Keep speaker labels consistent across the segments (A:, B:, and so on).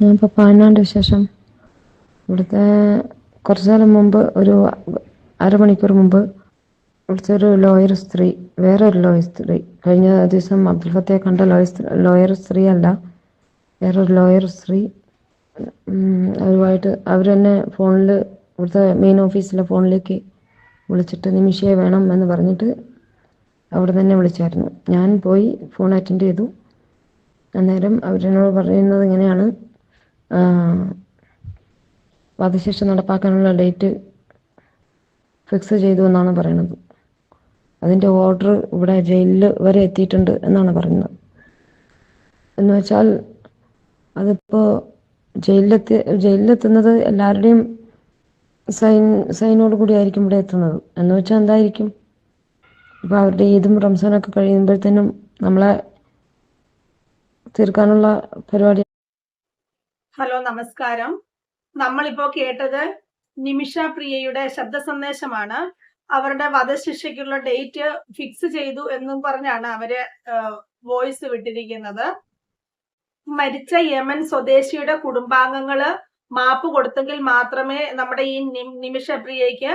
A: ഞാൻ ഇപ്പോൾ പാനാണ്ട് വിശേഷം. ഇവിടുത്തെ കുറച്ചു നേരം മുമ്പ്, ഒരു അരമണിക്കൂർ മുമ്പ് വിളിച്ചൊരു ലോയർ സ്ത്രീ, വേറൊരു ലോയർ സ്ത്രീ, കഴിഞ്ഞ ദിവസം അബ്ദുൽ ഫത്തയെ കണ്ട ലോയർ സ്ത്രീ അല്ല, വേറൊരു ലോയർ സ്ത്രീ, അവരുമായിട്ട് അവർ തന്നെ ഫോണിൽ, ഇവിടുത്തെ മെയിൻ ഓഫീസിലെ ഫോണിലേക്ക് വിളിച്ചിട്ട് നിമിഷയെ വേണം എന്ന് പറഞ്ഞിട്ട് അവിടെ തന്നെ വിളിച്ചായിരുന്നു. ഞാൻ പോയി ഫോൺ അറ്റൻഡ് ചെയ്തു. അന്നേരം അവരെന്നോട് പറയുന്നത് ഇങ്ങനെയാണ്: വധശിക്ഷ നടപ്പാക്കാനുള്ള ഡേറ്റ് ഫിക്സ് ചെയ്തു എന്നാണ് പറയുന്നത്. അതിൻ്റെ ഓർഡർ ഇവിടെ ജയിലിൽ വരെ എത്തിയിട്ടുണ്ട് എന്നാണ് പറയുന്നത്. എന്ന് വെച്ചാൽ അതിപ്പോൾ ജയിലിലെത്തുന്നത് എല്ലാവരുടെയും സൈനോട് കൂടി ആയിരിക്കും ഇവിടെ എത്തുന്നത്. എന്ന് വെച്ചാൽ എന്തായിരിക്കും, ഇപ്പോൾ അവരുടെ ഈദും റംസാനൊക്കെ കഴിയുമ്പോഴത്തേനും നമ്മളെ തീർക്കാനുള്ള പരിപാടി.
B: ഹലോ, നമസ്കാരം. നമ്മളിപ്പോ കേട്ടത് നിമിഷ പ്രിയയുടെ ശബ്ദ സന്ദേശമാണ്. അവരുടെ വധശിക്ഷയ്ക്കുള്ള ഡേറ്റ് ഫിക്സ് ചെയ്തു എന്നും പറഞ്ഞാണ് അവര് വോയിസ് വിട്ടിരിക്കുന്നത്. മരിച്ച യമൻ സ്വദേശിയുടെ കുടുംബാംഗങ്ങള് മാപ്പ് കൊടുത്തെങ്കിൽ മാത്രമേ നമ്മുടെ ഈ നിമിഷ പ്രിയയ്ക്ക്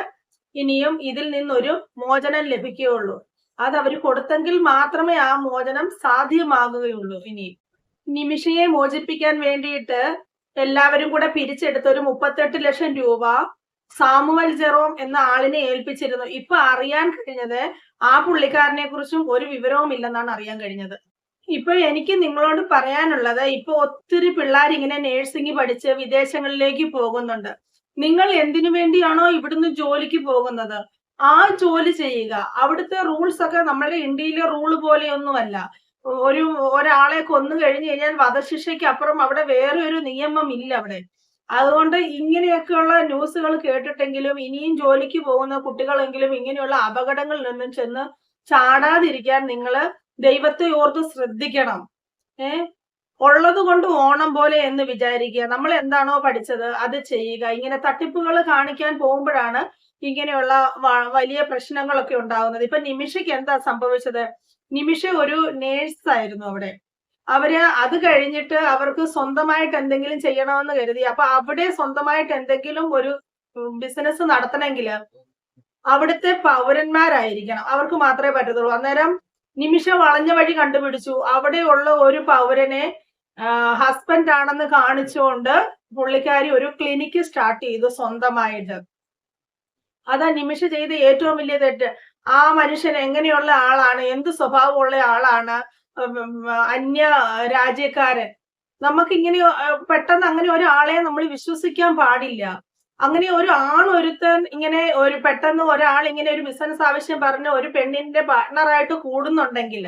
B: ഇനിയും ഇതിൽ നിന്നൊരു മോചനം ലഭിക്കുകയുള്ളൂ. അത് അവർ കൊടുത്തെങ്കിൽ മാത്രമേ ആ മോചനം സാധ്യമാകുകയുള്ളൂ. ഇനി നിമിഷയെ മോചിപ്പിക്കാൻ വേണ്ടിയിട്ട് എല്ലാവരും കൂടെ പിരിച്ചെടുത്ത ഒരു 38 ലക്ഷം രൂപ സാമുവൽ ജെറോം എന്ന ആളിനെ ഏൽപ്പിച്ചിരുന്നു. ഇപ്പൊ അറിയാൻ കഴിഞ്ഞത് ആ പുള്ളിക്കാരനെ കുറിച്ചും ഒരു വിവരവും ഇല്ലെന്നാണ് അറിയാൻ കഴിഞ്ഞത്. ഇപ്പൊ എനിക്ക് നിങ്ങളോട് പറയാനുള്ളത്, ഇപ്പൊ ഒത്തിരി പിള്ളേർ ഇങ്ങനെ നേഴ്സിംഗ് പഠിച്ച് വിദേശങ്ങളിലേക്ക് പോകുന്നുണ്ട്. നിങ്ങൾ എന്തിനു വേണ്ടിയാണോ ഇവിടുന്ന് ജോലിക്ക് പോകുന്നത്, ആ ജോലി ചെയ്യുക. അവിടുത്തെ റൂൾസ് ഒക്കെ നമ്മുടെ ഇന്ത്യയിലെ റൂള് പോലെയൊന്നുമല്ല. ഒരാളെ കൊന്നു കഴിഞ്ഞു കഴിഞ്ഞാൽ വധശിക്ഷയ്ക്ക് അപ്പുറം അവിടെ വേറെ ഒരു നിയമം ഇല്ല അവിടെ. അതുകൊണ്ട് ഇങ്ങനെയൊക്കെയുള്ള ന്യൂസുകൾ കേട്ടിട്ടെങ്കിലും ഇനിയും ജോലിക്ക് പോകുന്ന കുട്ടികളെങ്കിലും ഇങ്ങനെയുള്ള അപകടങ്ങളിൽ നിന്നും ചെന്ന് ചാടാതിരിക്കാൻ നിങ്ങൾ ദൈവത്തെ ഓർത്ത് ശ്രദ്ധിക്കണം. ഉള്ളത് കൊണ്ട് ഓണം പോലെ എന്ന് വിചാരിക്കുക. നമ്മൾ എന്താണോ പഠിച്ചത് അത് ചെയ്യുക. ഇങ്ങനെ തട്ടിപ്പുകൾ കാണിക്കാൻ പോകുമ്പോഴാണ് ഇങ്ങനെയുള്ള വലിയ പ്രശ്നങ്ങളൊക്കെ ഉണ്ടാകുന്നത്. ഇപ്പൊ നിമിഷയ്ക്ക് എന്താ സംഭവിച്ചത്? നിമിഷ ഒരു നേഴ്സ് ആയിരുന്നു അവിടെ. അവര് അത് കഴിഞ്ഞിട്ട് അവർക്ക് സ്വന്തമായിട്ട് എന്തെങ്കിലും ചെയ്യണമെന്ന് കരുതി. അപ്പൊ അവിടെ സ്വന്തമായിട്ട് എന്തെങ്കിലും ഒരു ബിസിനസ് നടത്തണമെങ്കിൽ അവിടുത്തെ പൗരന്മാരായിരിക്കണം, അവർക്ക് മാത്രമേ പറ്റത്തുള്ളൂ. അന്നേരം നിമിഷ വളഞ്ഞ വഴി കണ്ടുപിടിച്ചു. അവിടെയുള്ള ഒരു പൗരനെ ഹസ്ബൻഡ് ആണെന്ന് കാണിച്ചുകൊണ്ട് പുള്ളിക്കാരി ഒരു ക്ലിനിക്ക് സ്റ്റാർട്ട് ചെയ്തു സ്വന്തമായിട്ട്. അതാ നിമിഷ ചെയ്ത ഏറ്റവും വലിയ തെറ്റ്. ആ മനുഷ്യൻ എങ്ങനെയുള്ള ആളാണ്, എന്ത് സ്വഭാവമുള്ള ആളാണ്, അന്യ രാജ്യക്കാരൻ. നമുക്കിങ്ങനെ പെട്ടെന്ന് അങ്ങനെ ഒരാളെ നമ്മൾ വിശ്വസിക്കാൻ പാടില്ല. അങ്ങനെ ഒരു ആളൊരുത്തൻ ഇങ്ങനെ പെട്ടെന്ന് ഒരാൾ ഇങ്ങനെ ഒരു ബിസിനസ് ആവശ്യം പറഞ്ഞ് ഒരു പെണ്ണിന്റെ പാർട്ട്ണറായിട്ട് കൂടുന്നുണ്ടെങ്കിൽ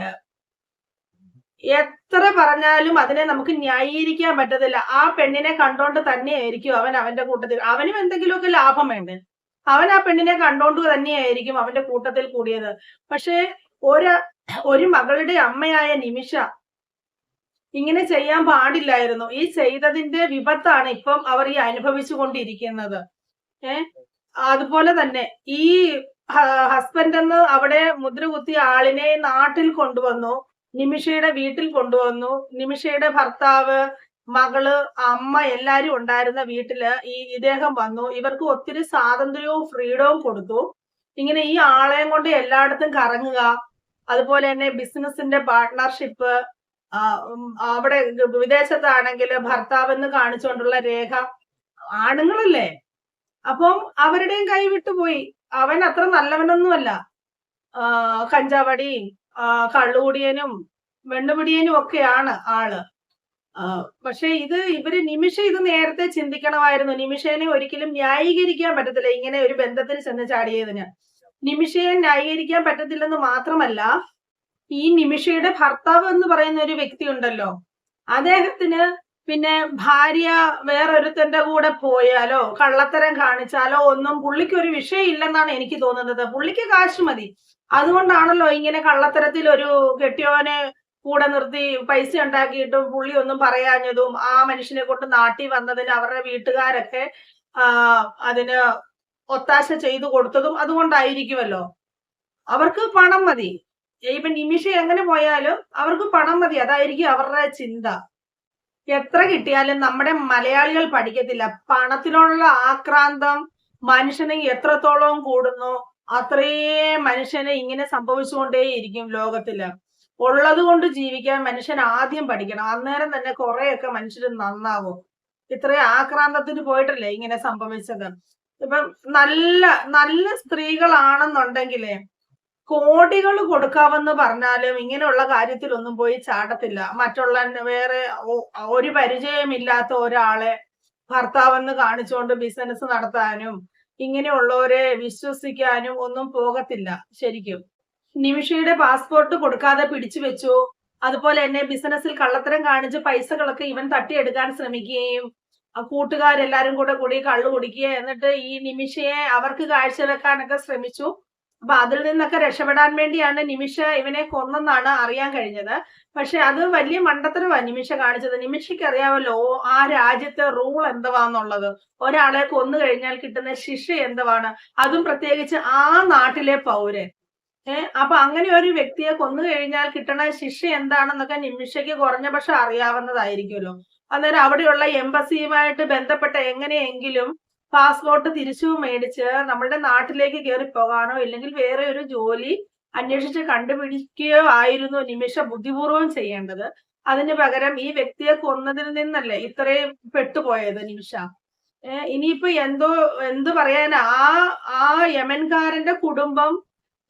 B: എത്ര പറഞ്ഞാലും അതിനെ നമുക്ക് ന്യായീകരിക്കാൻ പറ്റത്തില്ല. ആ പെണ്ണിനെ കണ്ടോണ്ട് തന്നെയായിരിക്കും അവന്റെ കൂട്ടത്തിൽ, അവനും എന്തെങ്കിലുമൊക്കെ ലാഭം വേണ്ടേ, അവൻ ആ പെണ്ണിനെ കണ്ടോണ്ട് തന്നെയായിരിക്കും അവന്റെ കൂട്ടത്തിൽ കൂടിയത്. പക്ഷെ ഒരു മകളുടെ അമ്മയായ നിമിഷ ഇങ്ങനെ ചെയ്യാൻ പാടില്ലായിരുന്നു. ഈ ചെയ്തതിന്റെ വിപത്താണ് ഇപ്പം അവർ ഈ അനുഭവിച്ചു കൊണ്ടിരിക്കുന്നത്. അതുപോലെ തന്നെ ഈ ഹസ്ബൻഡ് എന്ന് അവിടെ മുദ്ര കുത്തിയ ആളിനെ നാട്ടിൽ കൊണ്ടുവന്നു, നിമിഷയുടെ വീട്ടിൽ കൊണ്ടുവന്നു. നിമിഷയുടെ ഭർത്താവ്, മകള്, അമ്മ എല്ലാരും ഉണ്ടായിരുന്ന വീട്ടില് ഇദ്ദേഹം വന്നു. ഇവർക്ക് ഒത്തിരി സ്വാതന്ത്ര്യവും ഫ്രീഡവും കൊടുത്തു. ഇങ്ങനെ ഈ ആളെയും കൊണ്ട് എല്ലായിടത്തും കറങ്ങുക, അതുപോലെ തന്നെ ബിസിനസിന്റെ പാർട്ട്ണർഷിപ്പ്, അവിടെ വിദേശത്താണെങ്കിൽ ഭർത്താവെന്ന് കാണിച്ചുകൊണ്ടുള്ള രേഖ. ആണുങ്ങളല്ലേ, അപ്പം അവരുടെയും കൈ വിട്ടുപോയി. അവൻ അത്ര നല്ലവനൊന്നുമല്ല. കഞ്ചാവടിയും കള്ളുകുടിയനും വെണ്ണുപിടിയനും ഒക്കെയാണ് ആള്. പക്ഷെ നിമിഷ ഇത് നേരത്തെ ചിന്തിക്കണമായിരുന്നു. നിമിഷേനെ ഒരിക്കലും ന്യായീകരിക്കാൻ പറ്റത്തില്ല ഇങ്ങനെ ഒരു ബന്ധത്തിൽ ചെന്ന് ചാടിയതിന്. നിമിഷയെ ന്യായീകരിക്കാൻ പറ്റത്തില്ലെന്ന് മാത്രമല്ല, ഈ നിമിഷയുടെ ഭർത്താവ് എന്ന് പറയുന്ന ഒരു വ്യക്തി ഉണ്ടല്ലോ, അദ്ദേഹത്തിന് പിന്നെ ഭാര്യ വേറൊരുത്തന്റെ കൂടെ പോയാലോ കള്ളത്തരം കാണിച്ചാലോ ഒന്നും പുള്ളിക്ക് ഒരു വിഷയമില്ലെന്നാണ് എനിക്ക് തോന്നുന്നത്. പുള്ളിക്ക് കാശ് മതി. അതുകൊണ്ടാണല്ലോ ഇങ്ങനെ കള്ളത്തരത്തിൽ ഒരു കെട്ടിയോനെ കൂടെ നിർത്തി പൈസ ഉണ്ടാക്കിയിട്ടും പുള്ളി ഒന്നും പറയാഞ്ഞതും ആ മനുഷ്യനെ കൊണ്ട് നാട്ടിൽ വന്നതിന് അവരുടെ വീട്ടുകാരൊക്കെ അതിന് ഒത്താശ ചെയ്തു കൊടുത്തതും അതുകൊണ്ടായിരിക്കുമല്ലോ. അവർക്ക് പണം മതി. ഇപ്പൊ നിമിഷ എങ്ങനെ പോയാലും അവർക്ക് പണം മതി, അതായിരിക്കും അവരുടെ ചിന്ത. എത്ര കിട്ടിയാലും നമ്മുടെ മലയാളികൾ പഠിക്കത്തില്ല. പണത്തിനോടുള്ള ആക്രാന്തം മനുഷ്യന് എത്രത്തോളം കൂടുന്നു അത്രയും മനുഷ്യന് ഇങ്ങനെ സംഭവിച്ചുകൊണ്ടേയിരിക്കും ലോകത്തില്. ഉള്ളത് കൊണ്ട് ജീവിക്കാൻ മനുഷ്യൻ ആദ്യം പഠിക്കണം. അന്നേരം തന്നെ കുറെയൊക്കെ മനുഷ്യര് നന്നാവും. ഇത്രയും ആക്രാന്തത്തിന് പോയിട്ടല്ലേ ഇങ്ങനെ സംഭവിച്ചത്. ഇപ്പം നല്ല നല്ല സ്ത്രീകളാണെന്നുണ്ടെങ്കിലേ കോടികൾ കൊടുക്കാമെന്ന് പറഞ്ഞാലും ഇങ്ങനെയുള്ള കാര്യത്തിലൊന്നും പോയി ചാടത്തില്ല. മറ്റുള്ള വേറെ ഒരു പരിചയമില്ലാത്ത ഒരാളെ ഭർത്താവെന്ന് കാണിച്ചുകൊണ്ട് ബിസിനസ് നടത്താനും ഇങ്ങനെയുള്ളവരെ വിശ്വസിക്കാനും ഒന്നും പോകത്തില്ല ശരിക്കും. നിമിഷയുടെ പാസ്പോർട്ട് കൊടുക്കാതെ പിടിച്ചു വെച്ചു. അതുപോലെ തന്നെ ബിസിനസ്സിൽ കള്ളത്തരം കാണിച്ച് പൈസകളൊക്കെ ഇവൻ തട്ടിയെടുക്കാൻ ശ്രമിക്കുകയും കൂട്ടുകാരെല്ലാരും കൂടി കള്ളു കുടിക്കുക, എന്നിട്ട് ഈ നിമിഷയെ അവർക്ക് കാഴ്ചവെക്കാനൊക്കെ ശ്രമിച്ചു. അപ്പൊ അതിൽ നിന്നൊക്കെ രക്ഷപ്പെടാൻ വേണ്ടിയാണ് നിമിഷ ഇവനെ കൊന്നെന്നാണ് അറിയാൻ കഴിഞ്ഞത്. പക്ഷെ അത് വലിയ മണ്ടത്തരമാണ് നിമിഷ കാണിച്ചത്. നിമിഷയ്ക്ക് അറിയാമല്ലോ ആ രാജ്യത്തെ റൂൾ എന്തുവാന്നുള്ളത്. ഒരാളെ കൊന്നു കഴിഞ്ഞാൽ കിട്ടുന്ന ശിക്ഷ എന്തുവാണ്, അതും പ്രത്യേകിച്ച് ആ നാട്ടിലെ പൗരൻ. അപ്പൊ അങ്ങനെ ഒരു വ്യക്തിയെ കൊന്നു കഴിഞ്ഞാൽ കിട്ടണ ശിക്ഷ എന്താണെന്നൊക്കെ നിമിഷയ്ക്ക് കുറഞ്ഞ പക്ഷെ അറിയാവുന്നതായിരിക്കുമല്ലോ. അന്നേരം അവിടെയുള്ള എംബസിയുമായിട്ട് ബന്ധപ്പെട്ട എങ്ങനെയെങ്കിലും പാസ്പോർട്ട് തിരിച്ചു മേടിച്ച് നമ്മുടെ നാട്ടിലേക്ക് കയറി പോകാനോ ഇല്ലെങ്കിൽ വേറെ ഒരു ജോലി അന്വേഷിച്ച് കണ്ടുപിടിക്കുകയോ ആയിരുന്നു നിമിഷ ബുദ്ധിപൂർവം ചെയ്യേണ്ടത്. അതിന് പകരം ഈ വ്യക്തിയെ കൊന്നതിൽ നിന്നല്ലേ ഇത്രയും പെട്ടുപോയത് നിമിഷ. ഇനിയിപ്പോ എന്തു പറയാനാ, ആ യമൻകാരന്റെ കുടുംബം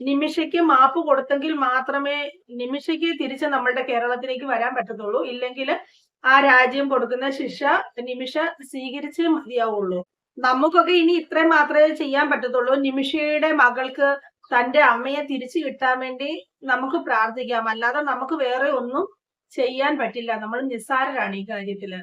B: നിമിഷയ്ക്ക് മാപ്പ് കൊടുത്തെങ്കിൽ മാത്രമേ നിമിഷയ്ക്ക് തിരിച്ച് നമ്മളുടെ കേരളത്തിലേക്ക് വരാൻ പറ്റത്തുള്ളൂ. ഇല്ലെങ്കിൽ ആ രാജ്യം കൊടുക്കുന്ന ശിക്ഷ നിമിഷ സ്വീകരിച്ചേ മതിയാവുള്ളൂ. നമുക്കൊക്കെ ഇനി ഇത്രയും മാത്രമേ ചെയ്യാൻ പറ്റത്തുള്ളൂ. നിമിഷയുടെ മകൾക്ക് തന്റെ അമ്മയെ തിരിച്ചു കിട്ടാൻ വേണ്ടി നമുക്ക് പ്രാർത്ഥിക്കാം. അല്ലാതെ നമുക്ക് വേറെ ഒന്നും ചെയ്യാൻ പറ്റില്ല. നമ്മൾ നിസ്സാരരാണ് ഈ കാര്യത്തില്.